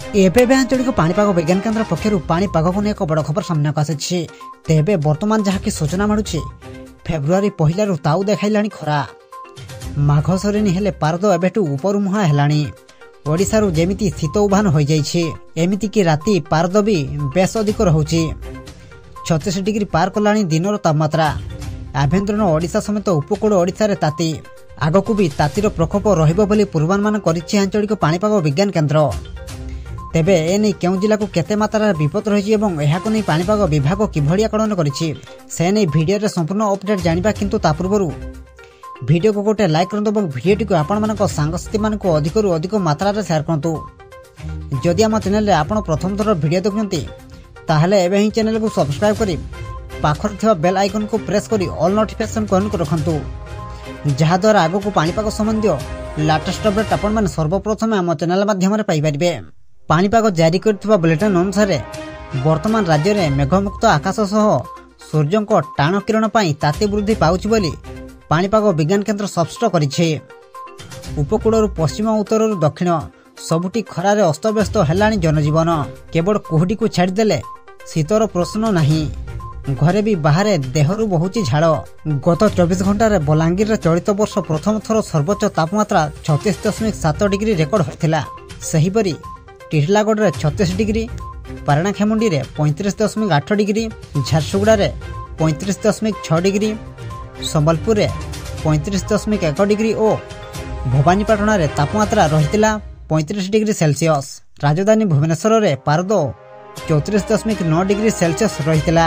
एबे आंचलिक पाणीपाग विज्ञान केन्द्र पक्षर पाणीपाग को एक बड़ खबर सामना को आसी। तेबे बर्तमान जहाँकि सूचना मिलूँ फेब्रुआरी पहलू ताऊ देखा खरा। माघ सरीनी हेले पारद एबेठू उपरू मुहां हेलानी। ओडिशारू जेमिति शीत उभान हो जाइछि एमिति कि राति पारद भी बेस अधिक रहुछि। 36 डिग्री पार कलानी दिनर तापमात्रा। आभ्यंतरीण ओडिशा समेत उपकूल ओडिशा ताती आगकू भी तातीर प्रकोप रहिबो बोली पूर्वानुमान करिछि आंचलिक पाणीपाग विज्ञान केन्द्र। तेबे एने केउ जिला को केते मात्रा विपद रही एवं एहाको नै पाणीपाग विभाग किभଳି आकलन करिछि से नै भिडियो रे संपूर्ण अपडेट जानिबा। किंतु ता पूर्वरु भिडियो को गोटे लाइक करंतु और भिडियोटी को आपण मानक सांगसाथी मानक अधिकरु अधिक मात्रा रे शेयर करंतु। जदि आम चैनल रे आपण प्रथम थर भिडियो देखुंती ताहले एबे ही चैनल को सब्सक्राइब करी पाखर थिबा बेल आइकन को प्रेस करी ऑल नोटिफिकेशन को ऑन कर रखंतु, जहा द्वारा आगो को पाणीपाग संबंधी लेटेस्ट अपडेट आपण माने सर्वप्रथम आम चैनल माध्यम रे पाई परिबे। पाणीपाग जारी करथिबा बुलेटिन अनुसार वर्तमान राज्य में मेघमुक्त आकाश सह सूर्य टाण किरण पाई ताती वृद्धि पाउछि बोली पाणीपाग विज्ञान केन्द्र स्पष्ट करिछि। उपकूल पश्चिम उत्तर दक्षिण सबुठी खरारे अस्तव्यस्त हेलानी जनजीवन। केवल कुहुडी को छाड़देले शीतर प्रश्न नाही, घरे भी बाहर देहरु बहुची झाड़। गत 24 घंटा बलांगीर चलित वर्ष प्रथम थर सर्वोच्च तापमात्रा 36.7 डिग्री रेकर्ड होता। सेहीपरि टिटलागढ़ में 36 डिग्री, पारणाखेमुंडी में 35.8 डिग्री, झारसुगुड़ा में 35.6 डिग्री, संबलपुर में 35.1 डिग्री और भवानीपाटना में तापमात्रा रही 35 डिग्री सेल्सियस। राजधानी भुवनेश्वर में पारद 34.9 डिग्री सेल्सियस रही।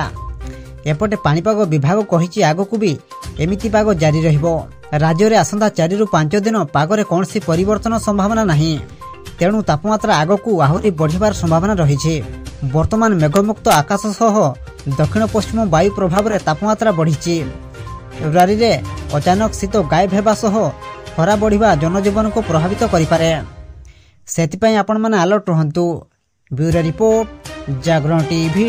एपटे पाणीपाग विभाग कहिछि आगकू भी एमिति पाग जारी रहिबो। राज्य में आसंता 4 ରୁ 5 दिन पागरे कौनसी परिवर्तन संभावना नहीं, तेणु तापमात्रा आगकू आहुरी बढ़िबार संभावना रही। वर्तमान मेघमुक्त आकाश सह दक्षिण पश्चिम वायु प्रभाव में तापमात्रा बढ़ी। फेब्रुआरी रे अचानक शीत गायब हेबा सह खरा बढ़िबा जनजीवन को प्रभावित करिपारे। सेतिपई आपण माने अलर्ट रहंतु। ब्यूरो रिपोर्ट, जागरण टीवी।